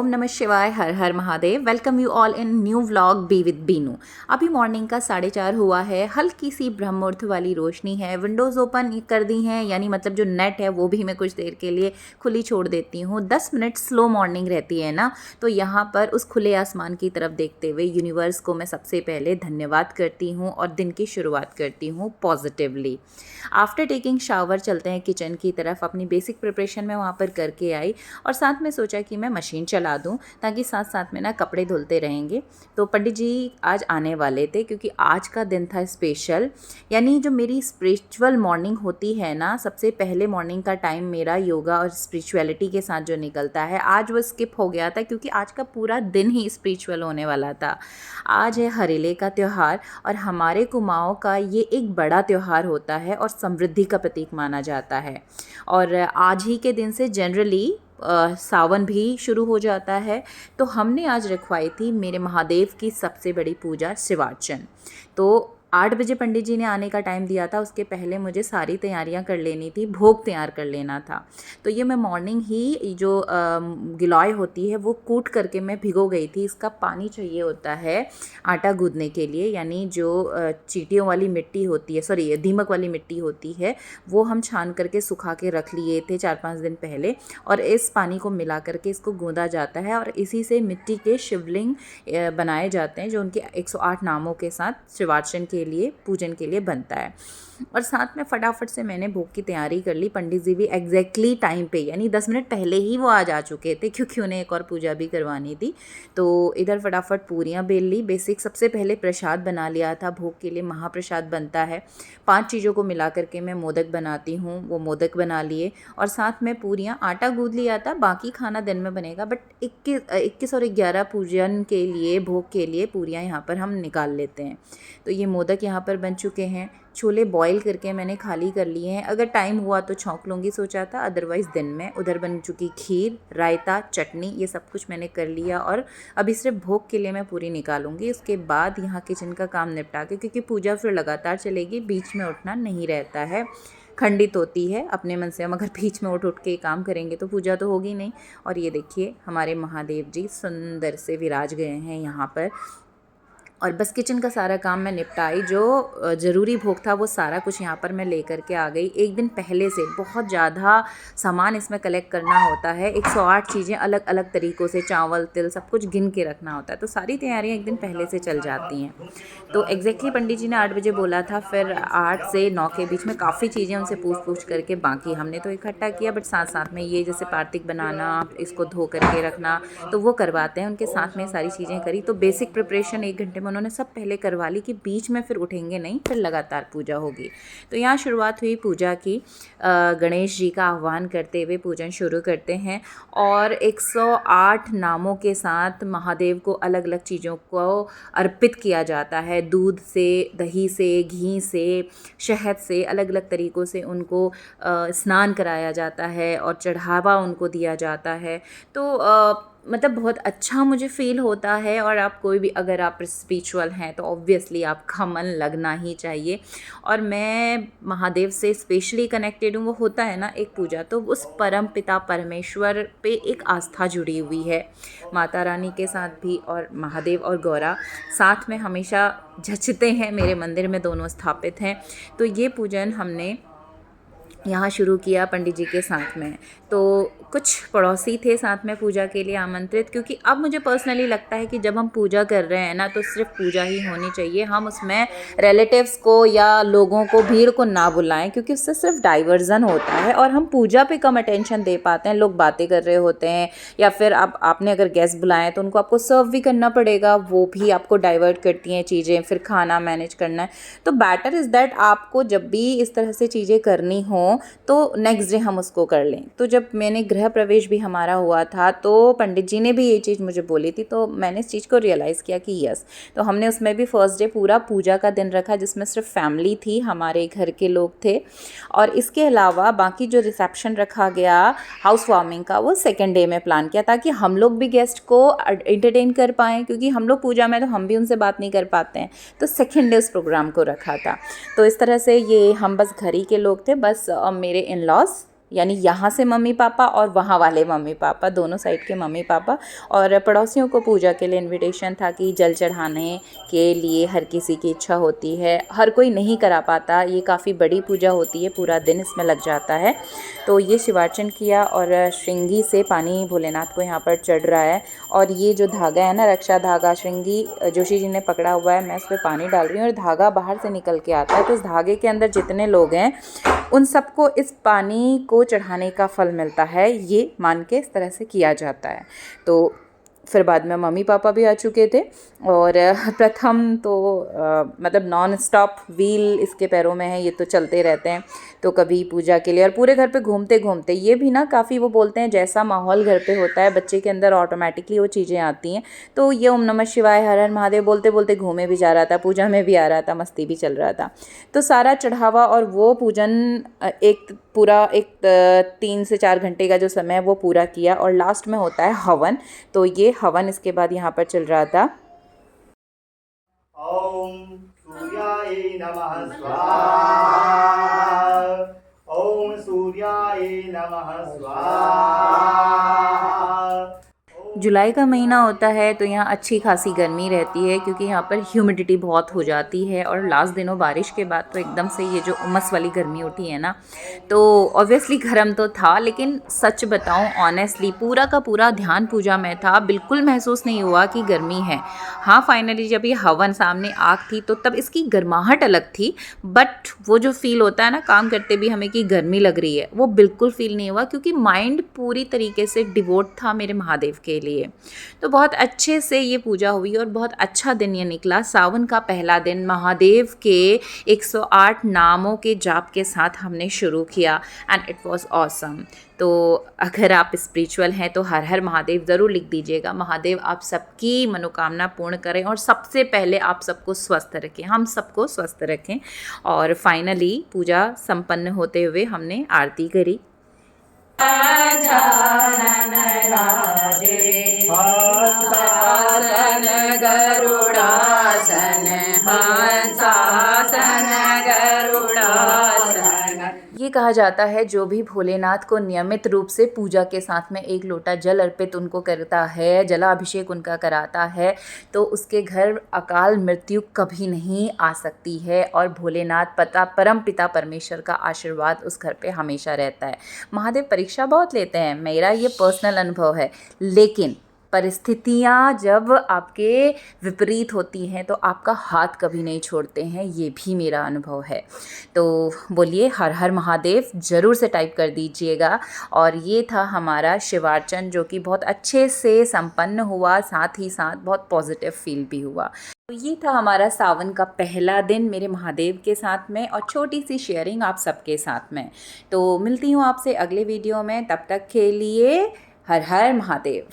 नमः शिवाय, Har Har Mahadev. Welcome you all in new vlog be with Binu. अभी मॉर्निंग का 4:30 हुआ है। हल्की सी ब्रह्मुहूर्त वाली रोशनी है। विंडोज़ ओपन कर दी हैं, यानी मतलब जो नेट है वो भी मैं कुछ देर के लिए खुली छोड़ देती हूँ। 10 मिनट स्लो मॉर्निंग रहती है ना, तो यहाँ पर उस खुले आसमान की तरफ देखते हुए यूनिवर्स को मैं सबसे पहले धन्यवाद करती हूँ और दिन की शुरुआत करती हूँ पॉजिटिवली। आफ्टर टेकिंग शावर चलते हैं किचन की तरफ। अपनी बेसिक प्रिपरेशन मैं वहाँ पर करके आई और साथ में सोचा कि मैं मशीन चला दूं ताकि साथ साथ में ना कपड़े धुलते रहेंगे। तो पंडित जी आज आने वाले थे क्योंकि आज का दिन था स्पेशल, यानी जो मेरी स्पिरिचुअल मॉर्निंग होती है ना, सबसे पहले मॉर्निंग का टाइम मेरा योगा और स्पिरिचुअलिटी के साथ जो निकलता है, आज वो स्किप हो गया था क्योंकि आज का पूरा दिन ही स्पिरिचुअल होने वाला था। आज है हरेले का त्यौहार और हमारे कुमाऊं का ये एक बड़ा त्यौहार होता है और समृद्धि का प्रतीक माना जाता है। और आज ही के दिन से जनरली सावन भी शुरू हो जाता है। तो हमने आज रखवाई थी मेरे महादेव की सबसे बड़ी पूजा, शिवार्चन। तो 8 बजे पंडित जी ने आने का टाइम दिया था, उसके पहले मुझे सारी तैयारियां कर लेनी थी, भोग तैयार कर लेना था। तो ये मैं मॉर्निंग ही जो गिलोय होती है वो कूट करके मैं भिगो गई थी। इसका पानी चाहिए होता है आटा गूंदने के लिए, यानी जो चींटियों वाली मिट्टी होती है, सॉरी दीमक वाली मिट्टी होती है, वो हम छान करके सुखा के रख लिए थे 4-5 दिन पहले। और इस पानी को मिला करके इसको गूंदा जाता है और इसी से मिट्टी के शिवलिंग बनाए जाते हैं जो उनके 108 नामों के साथ शिवार्चन के लिए, पूजन के लिए बनता है। और साथ में फटाफट से मैंने भोग की तैयारी कर ली। पंडित जी भी एग्जैक्टली टाइम पे, यानी 10 मिनट पहले ही वो आज आ चुके थे क्योंकि उन्हें एक और पूजा भी करवानी थी। तो इधर फटाफट पूरियाँ बेल ली। बेसिक सबसे पहले प्रसाद बना लिया था। भोग के लिए महाप्रसाद बनता है, 5 चीज़ों को मिला करके मैं मोदक बनाती हूँ, वो मोदक बना लिए और साथ में पूरियाँ, आटा गूंद लिया था। बाकी खाना दिन में बनेगा, बट 21 और 11 पूजन के लिए, भोग के लिए पूरियाँ यहाँ पर हम निकाल लेते हैं। तो ये मोदक यहाँ पर बन चुके हैं। छोले बॉईल करके मैंने खाली कर लिए हैं, अगर टाइम हुआ तो छौंक लूँगी सोचा था, अदरवाइज़ दिन में। उधर बन चुकी खीर, रायता, चटनी, ये सब कुछ मैंने कर लिया और अभी सिर्फ भोग के लिए मैं पूरी निकालूंगी। उसके बाद यहाँ किचन का काम निपटा के, क्योंकि पूजा फिर लगातार चलेगी, बीच में उठना नहीं रहता है, खंडित होती है अपने मन से। हम अगर बीच में उठ के काम करेंगे तो पूजा तो होगी नहीं। और ये देखिए हमारे महादेव जी सुंदर से विराज गए हैं यहाँ पर। और बस किचन का सारा काम मैं निपटाई, जो ज़रूरी भोग था वो सारा कुछ यहाँ पर मैं लेकर के आ गई। एक दिन पहले से बहुत ज़्यादा सामान इसमें कलेक्ट करना होता है, 108 चीज़ें अलग अलग तरीक़ों से, चावल, तिल, सब कुछ गिन के रखना होता है। तो सारी तैयारियाँ एक दिन पहले से चल जाती हैं। तो एग्जैक्टली पंडित जी ने 8 बजे बोला था, फिर 8 से 9 के बीच में काफ़ी चीज़ें उनसे पूछ करके बाकी हमने तो इकट्ठा किया, बट साथ साथ में ये जैसे पार्थिक बनाना, इसको धो करके रखना, तो वो करवाते हैं, उनके साथ में सारी चीज़ें करी। तो बेसिक प्रिपरेशन 1 घंटे में उन्होंने सब पहले करवा ली कि बीच में फिर उठेंगे नहीं, फिर लगातार पूजा होगी। तो यहाँ शुरुआत हुई पूजा की। गणेश जी का आह्वान करते हुए पूजन शुरू करते हैं और 108 नामों के साथ महादेव को अलग अलग चीज़ों को अर्पित किया जाता है। दूध से, दही से, घी से, शहद से, अलग अलग तरीक़ों से उनको स्नान कराया जाता है और चढ़ावा उनको दिया जाता है। तो मतलब बहुत अच्छा मुझे फ़ील होता है। और आप कोई भी, अगर आप स्पिरिचुअल हैं तो ऑब्वियसली आपका मन लगना ही चाहिए। और मैं महादेव से स्पेशली कनेक्टेड हूँ। वो होता है ना एक पूजा, तो उस परम पिता परमेश्वर पे एक आस्था जुड़ी हुई है, माता रानी के साथ भी। और महादेव और गौरा साथ में हमेशा जचते हैं, मेरे मंदिर में दोनों स्थापित हैं। तो ये पूजन हमने यहाँ शुरू किया पंडित जी के साथ में। तो कुछ पड़ोसी थे साथ में पूजा के लिए आमंत्रित, क्योंकि अब मुझे पर्सनली लगता है कि जब हम पूजा कर रहे हैं ना, तो सिर्फ पूजा ही होनी चाहिए। हम उसमें रिलेटिव्स को या लोगों को, भीड़ को ना बुलाएं, क्योंकि उससे सिर्फ डाइवर्जन होता है और हम पूजा पे कम अटेंशन दे पाते हैं। लोग बातें कर रहे होते हैं, या फिर आपने अगर गेस्ट बुलाएं तो उनको आपको सर्व भी करना पड़ेगा, वो भी आपको डाइवर्ट करती हैं चीज़ें, फिर खाना मैनेज करना है। तो बेटर इज़ दैट आपको जब भी इस तरह से चीज़ें करनी हो तो नेक्स्ट डे हम उसको कर लें। तो जब मैंने गृह प्रवेश भी हमारा हुआ था, तो पंडित जी ने भी ये चीज़ मुझे बोली थी, तो मैंने इस चीज़ को रियलाइज़ किया कि यस। तो हमने उसमें भी फर्स्ट डे पूरा पूजा का दिन रखा, जिसमें सिर्फ फैमिली थी, हमारे घर के लोग थे। और इसके अलावा बाकी जो रिसेप्शन रखा गया हाउस वार्मिंग का, वो सेकेंड डे में प्लान किया, ताकि हम लोग भी गेस्ट को एंटरटेन कर पाएँ, क्योंकि हम लोग पूजा में तो हम भी उनसे बात नहीं कर पाते हैं। तो सेकेंड डे उस प्रोग्राम को रखा था। तो इस तरह से ये हम बस घर ही के लोग थे, बस मेरे इन-लॉज़ यानी यहाँ से मम्मी पापा और वहाँ वाले मम्मी पापा, दोनों साइड के मम्मी पापा। और पड़ोसियों को पूजा के लिए इनविटेशन था कि जल चढ़ाने के लिए हर किसी की इच्छा होती है, हर कोई नहीं करा पाता, ये काफ़ी बड़ी पूजा होती है, पूरा दिन इसमें लग जाता है। तो ये शिवार्चन किया और श्रृंगी से पानी भोलेनाथ को यहाँ पर चढ़ रहा है। और ये जो धागा है ना, रक्षा धागा श्रृंगी जोशी जी ने पकड़ा हुआ है, मैं उस पर पानी डाल रही हूँ और धागा बाहर से निकल के आता है। तो इस धागे के अंदर जितने लोग हैं उन सबको इस पानी को चढ़ाने का फल मिलता है, ये मान के इस तरह से किया जाता है। तो फिर बाद में मम्मी पापा भी आ चुके थे और प्रथम तो मतलब नॉन स्टॉप व्हील इसके पैरों में है, ये तो चलते रहते हैं। तो कभी पूजा के लिए और पूरे घर पे घूमते घूमते, ये भी ना काफ़ी वो बोलते हैं जैसा माहौल घर पे होता है बच्चे के अंदर ऑटोमेटिकली वो चीज़ें आती हैं। तो ये ओम नमः शिवाय हर हर महादेव बोलते बोलते घूमे भी जा रहा था, पूजा में भी आ रहा था, मस्ती भी चल रहा था। तो सारा चढ़ावा और वो पूजन एक 3 से 4 घंटे का जो समय है वो पूरा किया और लास्ट में होता है हवन। तो ये हवन इसके बाद यहाँ पर चल रहा था। ओम सूर्याय नमः स्वाहा, ओम सूर्याय नमः स्वाहा। जुलाई का महीना होता है तो यहाँ अच्छी खासी गर्मी रहती है क्योंकि यहाँ पर ह्यूमिडिटी बहुत हो जाती है और लास्ट दिनों बारिश के बाद तो एकदम से ये जो उमस वाली गर्मी उठी है ना, तो ऑब्वियसली गर्म तो था, लेकिन सच बताऊँ ऑनेस्टली पूरा का पूरा ध्यान पूजा में था, बिल्कुल महसूस नहीं हुआ कि गर्मी है। हाँ, फाइनली जब ये हवन सामने आग थी तो तब इसकी गर्माहट अलग थी, बट वो जो फील होता है ना काम करते भी हमें कि गर्मी लग रही है, वो बिल्कुल फील नहीं हुआ क्योंकि माइंड पूरी तरीके से डिवोट था मेरे महादेव के लिए। तो बहुत अच्छे से ये पूजा हुई और बहुत अच्छा दिन ये निकला। सावन का पहला दिन महादेव के 108 नामों के जाप के साथ हमने शुरू किया एंड इट वाज ऑसम। तो अगर आप स्पिरिचुअल हैं तो हर हर महादेव ज़रूर लिख दीजिएगा। महादेव आप सबकी मनोकामना पूर्ण करें और सबसे पहले आप सबको स्वस्थ रखें, हम सबको स्वस्थ रखें। और फाइनली पूजा संपन्न होते हुए हमने आरती करी। गजानन राजे हंसासन गरुड़ासन, हंसासन गरुड़ासन। ये कहा जाता है जो भी भोलेनाथ को नियमित रूप से पूजा के साथ में 1 लोटा जल अर्पित उनको करता है, जलाभिषेक उनका कराता है, तो उसके घर अकाल मृत्यु कभी नहीं आ सकती है और भोलेनाथ परम पिता परमेश्वर का आशीर्वाद उस घर पे हमेशा रहता है। महादेव परीक्षा बहुत लेते हैं, मेरा ये पर्सनल अनुभव है, लेकिन परिस्थितियाँ जब आपके विपरीत होती हैं तो आपका हाथ कभी नहीं छोड़ते हैं, ये भी मेरा अनुभव है। तो बोलिए हर हर महादेव ज़रूर से टाइप कर दीजिएगा। और ये था हमारा शिवार्चन जो कि बहुत अच्छे से संपन्न हुआ, साथ ही साथ बहुत पॉजिटिव फील भी हुआ। तो ये था हमारा सावन का पहला दिन मेरे महादेव के साथ में और छोटी सी शेयरिंग आप सबके साथ में। तो मिलती हूँ आपसे अगले वीडियो में, तब तक के लिए हर हर महादेव।